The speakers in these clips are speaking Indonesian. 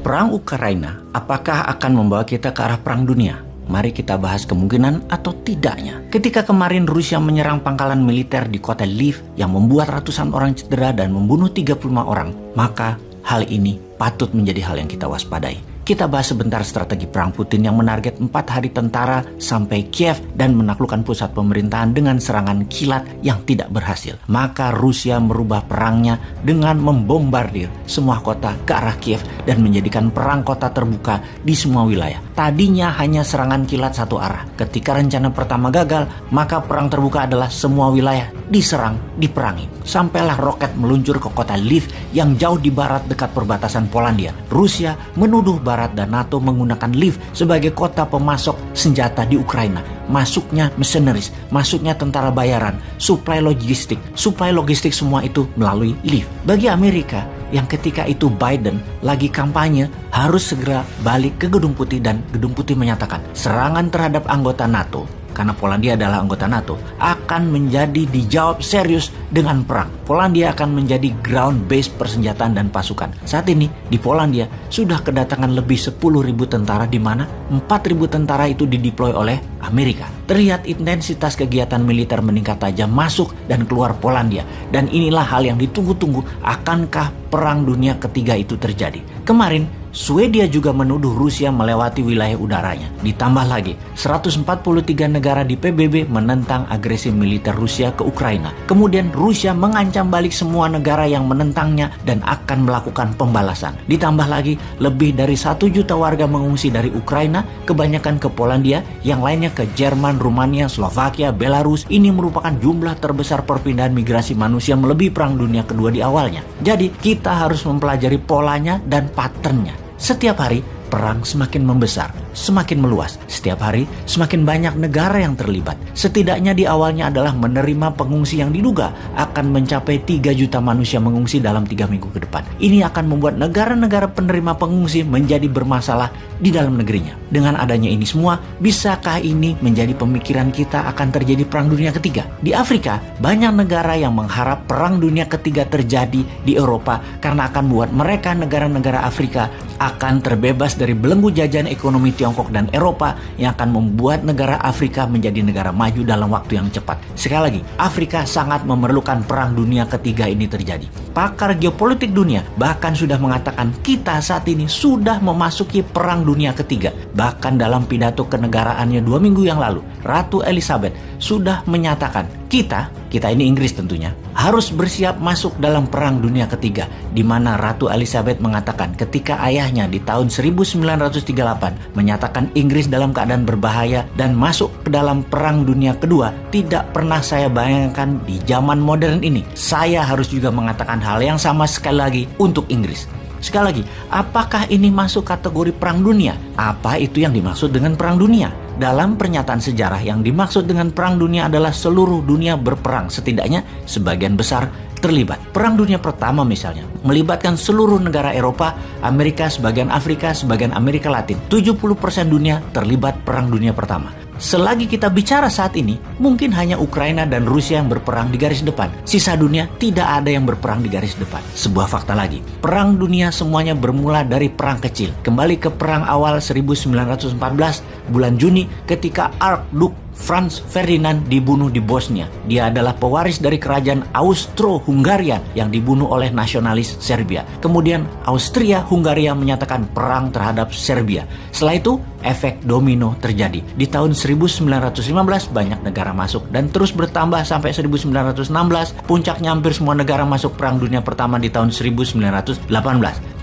Perang Ukraina apakah akan membawa kita ke arah perang dunia? Mari kita bahas kemungkinan atau tidaknya. Ketika kemarin Rusia menyerang pangkalan militer di kota Lviv yang membuat ratusan orang cedera dan membunuh 35 orang, maka hal ini patut menjadi hal yang kita waspadai. Kita bahas sebentar strategi perang Putin yang menarget 4 hari tentara sampai Kiev dan menaklukkan pusat pemerintahan dengan serangan kilat yang tidak berhasil. Maka Rusia merubah perangnya dengan membombardir semua kota ke arah Kiev dan menjadikan perang kota terbuka di semua wilayah. Tadinya hanya serangan kilat satu arah. Ketika rencana pertama gagal, maka perang terbuka adalah semua wilayah diserang, diperangi. Sampailah roket meluncur ke kota Lviv yang jauh di barat dekat perbatasan Polandia. Rusia menuduh Barat dan NATO menggunakan Lviv sebagai kota pemasok senjata di Ukraina. Masuknya mercenaries, masuknya tentara bayaran, suplai logistik semua itu melalui Lviv. Bagi Amerika yang ketika itu Biden lagi kampanye harus segera balik ke Gedung Putih, dan Gedung Putih menyatakan serangan terhadap anggota NATO, karena Polandia adalah anggota NATO, akan menjadi dijawab serius dengan perang. Polandia akan menjadi ground base persenjataan dan pasukan. Saat ini di Polandia sudah kedatangan lebih 10.000 tentara, di mana 4.000 tentara itu dideploy oleh Amerika. Terlihat intensitas kegiatan militer meningkat tajam masuk dan keluar Polandia. Dan inilah hal yang ditunggu-tunggu, akankah perang dunia ketiga itu terjadi? Kemarin Swedia juga menuduh Rusia melewati wilayah udaranya. Ditambah lagi, 143 negara di PBB menentang agresi militer Rusia ke Ukraina. Kemudian Rusia mengancam balik semua negara yang menentangnya dan akan melakukan pembalasan. Ditambah lagi, lebih dari 1 juta warga mengungsi dari Ukraina, kebanyakan ke Polandia, yang lainnya ke Jerman, Rumania, Slovakia, Belarus. Ini merupakan jumlah terbesar perpindahan migrasi manusia melebihi Perang Dunia Kedua di awalnya. Jadi, kita harus mempelajari polanya dan patternnya. Setiap hari, perang semakin membesar, semakin meluas. Setiap hari, semakin banyak negara yang terlibat. Setidaknya di awalnya adalah menerima pengungsi yang diduga akan mencapai 3 juta manusia mengungsi dalam 3 minggu ke depan. Ini akan membuat negara-negara penerima pengungsi menjadi bermasalah di dalam negerinya. Dengan adanya ini semua, bisakah ini menjadi pemikiran kita akan terjadi Perang Dunia Ketiga? Di Afrika, banyak negara yang mengharap Perang Dunia Ketiga terjadi di Eropa karena akan membuat mereka, negara-negara Afrika, akan terbebas dari belenggu jajahan ekonomi Tiongkok dan Eropa yang akan membuat negara Afrika menjadi negara maju dalam waktu yang cepat. Sekali lagi, Afrika sangat memerlukan Perang Dunia Ketiga ini terjadi. Pakar geopolitik dunia bahkan sudah mengatakan kita saat ini sudah memasuki Perang Dunia Ketiga. Bahkan dalam pidato kenegaraannya 2 minggu yang lalu, Ratu Elizabeth sudah menyatakan kita ini Inggris tentunya, harus bersiap masuk dalam Perang Dunia Ketiga, di mana Ratu Elizabeth mengatakan ketika ayahnya di tahun 1938 menyatakan Inggris dalam keadaan berbahaya dan masuk ke dalam Perang Dunia Kedua, tidak pernah saya bayangkan di zaman modern ini saya harus juga mengatakan hal yang sama sekali lagi untuk Inggris. Sekali lagi, apakah ini masuk kategori perang dunia? Apa itu yang dimaksud dengan perang dunia? Dalam pernyataan sejarah, yang dimaksud dengan perang dunia adalah seluruh dunia berperang, setidaknya sebagian besar terlibat. Perang Dunia Pertama misalnya melibatkan seluruh negara Eropa, Amerika, sebagian Afrika, sebagian Amerika Latin. 70% dunia terlibat Perang Dunia Pertama. Selagi kita bicara saat ini, mungkin hanya Ukraina dan Rusia yang berperang di garis depan. Sisa dunia tidak ada yang berperang di garis depan. Sebuah fakta lagi, perang dunia semuanya bermula dari perang kecil. Kembali ke perang awal 1914, bulan Juni, ketika Archduke Franz Ferdinand dibunuh di Bosnia. Dia adalah pewaris dari kerajaan Austro-Hungaria yang dibunuh oleh nasionalis Serbia. Kemudian Austria-Hungaria menyatakan perang terhadap Serbia. Setelah itu, efek domino terjadi. Di tahun 1915 banyak negara masuk dan terus bertambah sampai 1916. Puncaknya hampir semua negara masuk Perang Dunia Pertama di tahun 1918.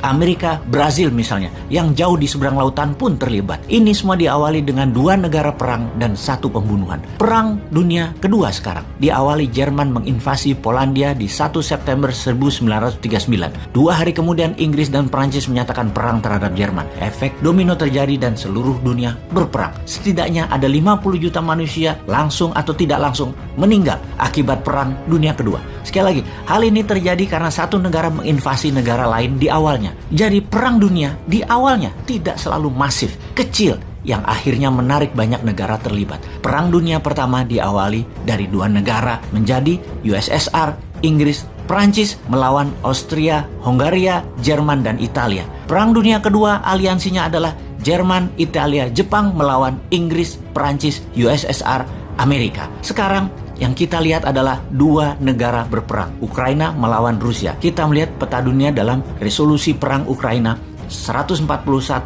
Amerika, Brazil misalnya, yang jauh di seberang lautan pun terlibat. Ini semua diawali dengan 2 negara perang dan 1 pembunuhan. Perang Dunia Kedua sekarang diawali Jerman menginvasi Polandia di 1 September 1939. 2 hari kemudian Inggris dan Prancis menyatakan perang terhadap Jerman. Efek domino terjadi dan seluruh dunia berperang. Setidaknya ada 50 juta manusia langsung atau tidak langsung meninggal akibat Perang Dunia Kedua. Sekali lagi, hal ini terjadi karena satu negara menginvasi negara lain di awalnya. Jadi perang dunia di awalnya tidak selalu masif, kecil, yang akhirnya menarik banyak negara terlibat. Perang Dunia Pertama diawali dari 2 negara menjadi USSR, Inggris, Prancis melawan Austria, Hongaria, Jerman, dan Italia. Perang Dunia Kedua aliansinya adalah Jerman, Italia, Jepang melawan Inggris, Prancis, USSR, Amerika. Sekarang yang kita lihat adalah dua negara berperang, Ukraina melawan Rusia. Kita melihat peta dunia dalam resolusi perang Ukraina, 141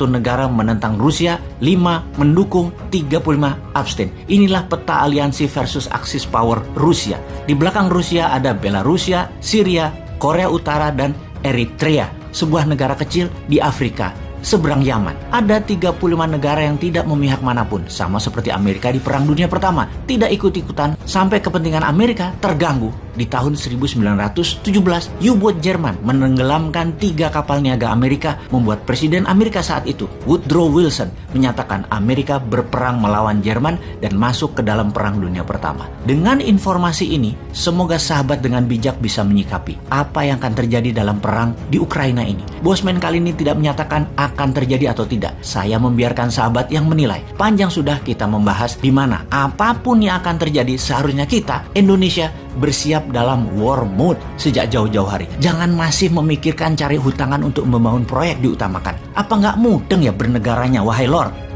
negara menentang Rusia, 5 mendukung, 35 abstain. Inilah peta aliansi versus Axis power Rusia. Di belakang Rusia ada Belarusia, Syria, Korea Utara, dan Eritrea, sebuah negara kecil di Afrika seberang Yaman. Ada 35 negara yang tidak memihak manapun, sama seperti Amerika di Perang Dunia Pertama, tidak ikut-ikutan sampai kepentingan Amerika terganggu. Di tahun 1917, U-boat Jerman menenggelamkan 3 kapal niaga Amerika, membuat Presiden Amerika saat itu, Woodrow Wilson, menyatakan Amerika berperang melawan Jerman dan masuk ke dalam Perang Dunia Pertama. Dengan informasi ini, semoga sahabat dengan bijak bisa menyikapi apa yang akan terjadi dalam perang di Ukraina ini. Bosman kali ini tidak menyatakan akan terjadi atau tidak. Saya membiarkan sahabat yang menilai. Panjang sudah kita membahas di mana apapun yang akan terjadi, seharusnya kita, Indonesia, bersiap dalam war mode sejak jauh-jauh hari. Jangan masih memikirkan cari hutangan untuk membangun proyek diutamakan. Apa nggak mudeng ya bernegaranya, wahai Lord?